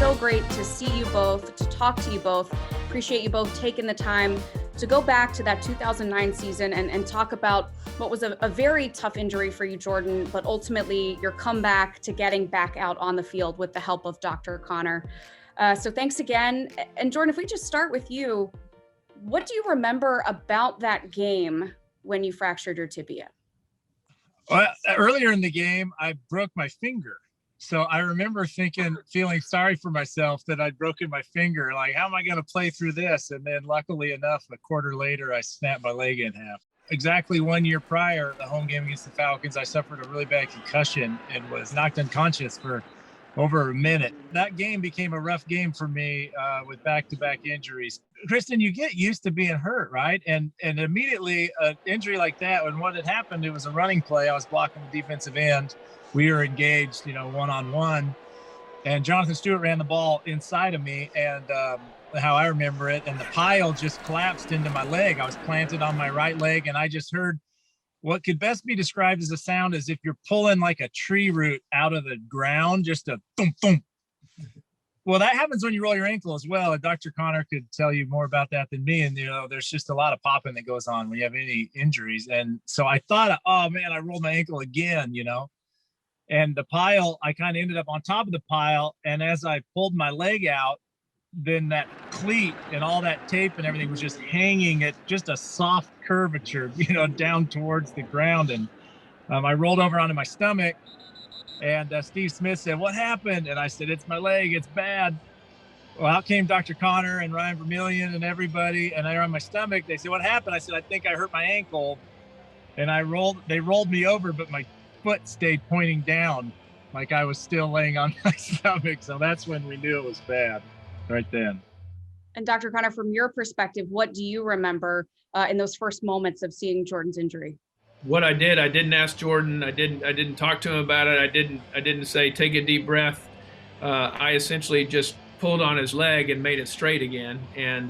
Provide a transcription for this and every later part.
so great to see you both, to talk to you both. Appreciate you both taking the time to go back to that 2009 season and talk about what was a very tough injury for you, Jordan, but ultimately your comeback to getting back out on the field with the help of Dr. Connor. So thanks again. And Jordan, if we just start with you, what do you remember about that game when you fractured your tibia? Well, earlier in the game, I broke my finger. So I remember feeling sorry for myself that I'd broken my finger. Like, how am I going to play through this? And then luckily enough, a quarter later, I snapped my leg in half. Exactly 1 year prior, the home game against the Falcons, I suffered a really bad concussion and was knocked unconscious for over a minute. That game became a rough game for me with back-to-back injuries. Kristen, you get used to being hurt, right? And immediately an injury like that, when what had happened, it was a running play. I was blocking the defensive end. We were engaged, one-on-one. And Jonathan Stewart ran the ball inside of me, and how I remember it, and the pile just collapsed into my leg. I was planted on my right leg, and I just heard what could best be described as a sound as if you're pulling like a tree root out of the ground, just a thump, thump. Well, that happens when you roll your ankle as well. And Dr. Connor could tell you more about that than me. And, there's just a lot of popping that goes on when you have any injuries. And so I thought, oh, man, I rolled my ankle again, And the pile, I kind of ended up on top of the pile. And as I pulled my leg out, then that cleat and all that tape and everything was just hanging at just a soft curvature, down towards the ground. And I rolled over onto my stomach, and Steve Smith said, "What happened?" And I said, "It's my leg. It's bad." Well, out came Dr. Connor and Ryan Vermillion and everybody, and they're on my stomach. They said, "What happened?" I said, "I think I hurt my ankle." And they rolled me over, but my foot stayed pointing down like I was still laying on my stomach. So that's when we knew it was bad. Right then. And Dr. Connor, from your perspective, what do you remember in those first moments of seeing Jordan's injury? What I didn't ask Jordan. I didn't talk to him about it. I didn't say, take a deep breath. I essentially just pulled on his leg and made it straight again. And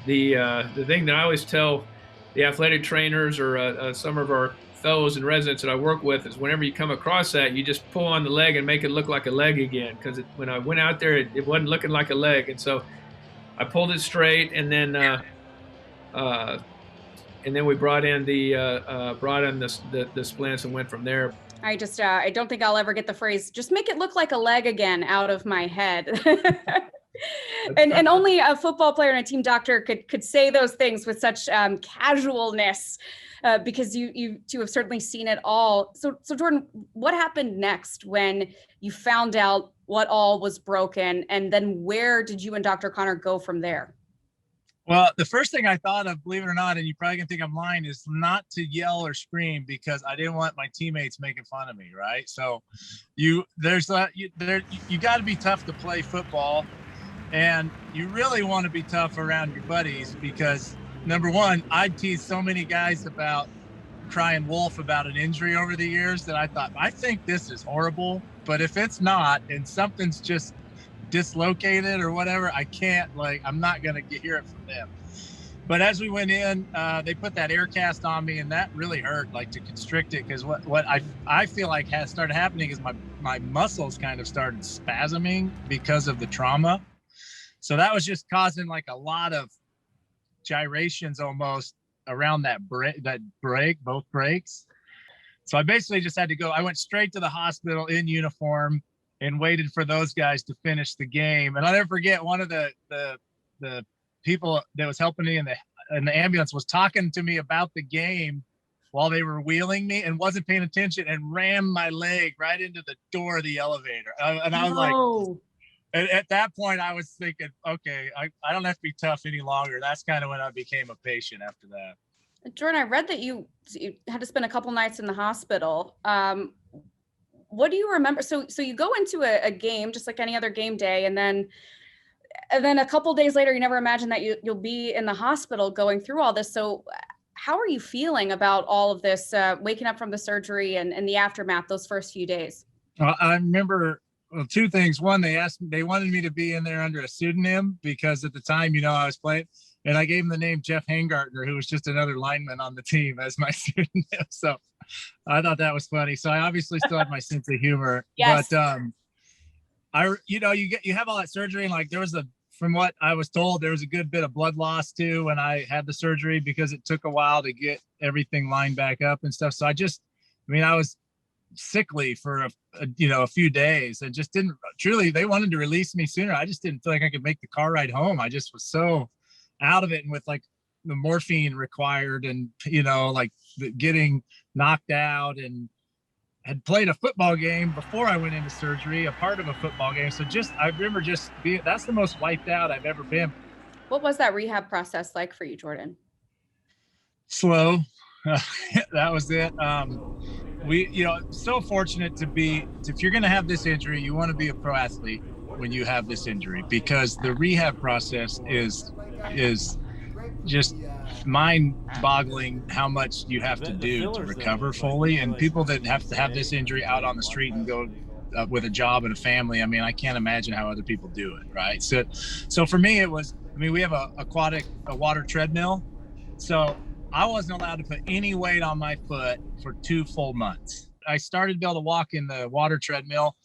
the thing that I always tell the athletic trainers or some of our fellows and residents that I work with is whenever you come across that, you just pull on the leg and make it look like a leg again. Because when I went out there, it wasn't looking like a leg, and so I pulled it straight, and then we brought in the splints and went from there. I don't think I'll ever get the phrase "just make it look like a leg again" out of my head. and only a football player and a team doctor could say those things with such casualness. Because you two have certainly seen it all. So Jordan, what happened next when you found out what all was broken? And then where did you and Dr. Connor go from there? Well, the first thing I thought of, believe it or not, and you probably can think I'm lying, is not to yell or scream because I didn't want my teammates making fun of me, right? So you got to be tough to play football, and you really want to be tough around your buddies because number one, I'd teased so many guys about crying wolf about an injury over the years that I think this is horrible, but if it's not and something's just dislocated or whatever, I'm not going to hear it from them. But as we went in, they put that air cast on me, and that really hurt, like to constrict it, because what I feel like has started happening is my muscles kind of started spasming because of the trauma. So that was just causing like a lot of gyrations almost around both breaks. So I basically just had to go. I went straight to the hospital in uniform and waited for those guys to finish the game. And I'll never forget, one of the people that was helping me in the ambulance was talking to me about the game while they were wheeling me and wasn't paying attention and rammed my leg right into the door of the elevator. And I was like, and at that point, I was thinking, okay, I don't have to be tough any longer. That's kind of when I became a patient after that. Jordan, I read that you had to spend a couple nights in the hospital. What do you remember? So you go into a game just like any other game day, and then a couple days later, you never imagine that you'll be in the hospital going through all this. So how are you feeling about all of this, waking up from the surgery and the aftermath those first few days? I remember two things. One, they wanted me to be in there under a pseudonym because at the time, I was playing, and I gave him the name Jeff Hangartner, who was just another lineman on the team, as my pseudonym. So I thought that was funny. So I obviously still had my sense of humor. Yes. But you have all that surgery, and like from what I was told, there was a good bit of blood loss too when I had the surgery because it took a while to get everything lined back up and stuff. So I was sickly for a few days and just didn't truly, they wanted to release me sooner. I just didn't feel like I could make the car ride home. I just was so out of it. And with like the morphine required and, like getting knocked out, and had played a football game before I went into surgery, a part of a football game. So I remember that's the most wiped out I've ever been. What was that rehab process like for you, Jordan? Slow. That was it. So fortunate if you're going to have this injury, you want to be a pro athlete when you have this injury, because the rehab process is just mind-boggling how much you have to do to recover fully. And people that have to have this injury out on the street and go with a job and a family, I mean, I can't imagine how other people do it, right? So for me, we have a water treadmill. So I wasn't allowed to put any weight on my foot for 2 full months. I started to be able to walk in the water treadmill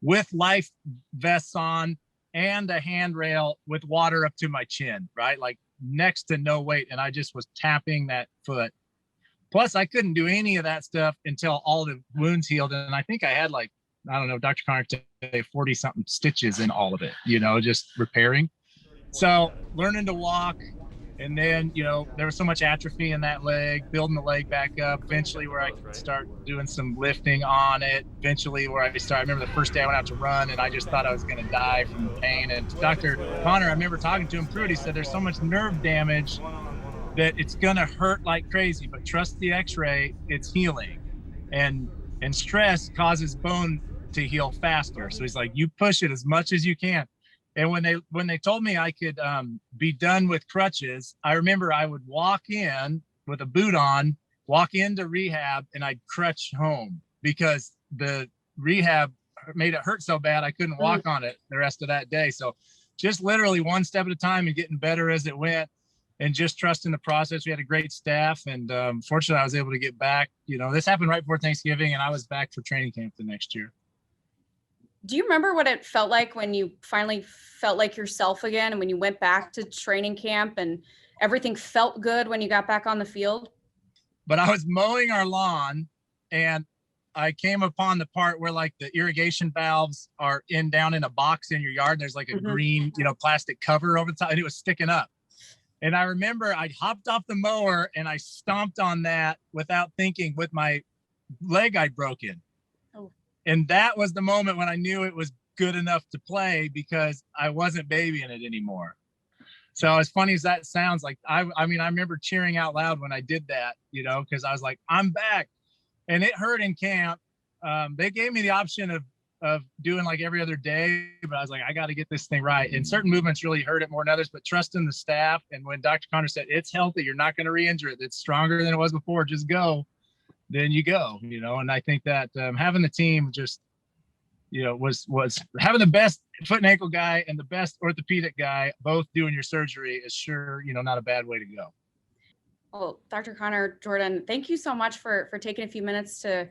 with life vests on and a handrail with water up to my chin, right? Like next to no weight. And I just was tapping that foot. Plus, I couldn't do any of that stuff until all the wounds healed. And I think I had Dr. Connor say 40 something stitches in all of it, just repairing. So learning to walk. And then, there was so much atrophy in that leg, building the leg back up, eventually where I could start doing some lifting on it, eventually where I remember the first day I went out to run and I just thought I was going to die from pain. And Dr. Connor, I remember talking to him through it. He said, there's so much nerve damage that it's going to hurt like crazy, but trust the x-ray, it's healing. And stress causes bone to heal faster. So he's like, you push it as much as you can. And when they told me I could be done with crutches, I remember I would walk in with a boot on, walk into rehab, and I'd crutch home because the rehab made it hurt so bad I couldn't walk on it the rest of that day. So just literally one step at a time and getting better as it went, and just trusting the process. We had a great staff, and fortunately I was able to get back. This happened right before Thanksgiving, and I was back for training camp the next year. Do you remember what it felt like when you finally felt like yourself again, and when you went back to training camp and everything felt good when you got back on the field? But I was mowing our lawn and I came upon the part where like the irrigation valves are down in a box in your yard. There's like a green, plastic cover over the top, and it was sticking up. And I remember I hopped off the mower and I stomped on that without thinking with my leg I'd broken. And that was the moment when I knew it was good enough to play, because I wasn't babying it anymore. So as funny as that sounds, like I remember cheering out loud when I did that, because I was like, I'm back. And it hurt in camp. They gave me the option of doing like every other day, but I was like, I got to get this thing right. And certain movements really hurt it more than others, but trusting the staff. And when Dr. Connor said, it's healthy, you're not going to re-injure it, it's stronger than it was before, just go. Then you go, and I think that having the team just, was having the best foot and ankle guy and the best orthopedic guy both doing your surgery is sure, not a bad way to go. Well, Dr. Connor, Jordan, thank you so much for taking a few minutes to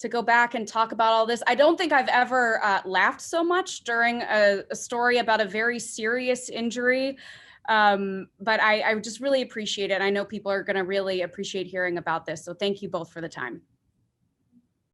go back and talk about all this. I don't think I've ever laughed so much during a story about a very serious injury. But I just really appreciate it. I know people are going to really appreciate hearing about this. So thank you both for the time.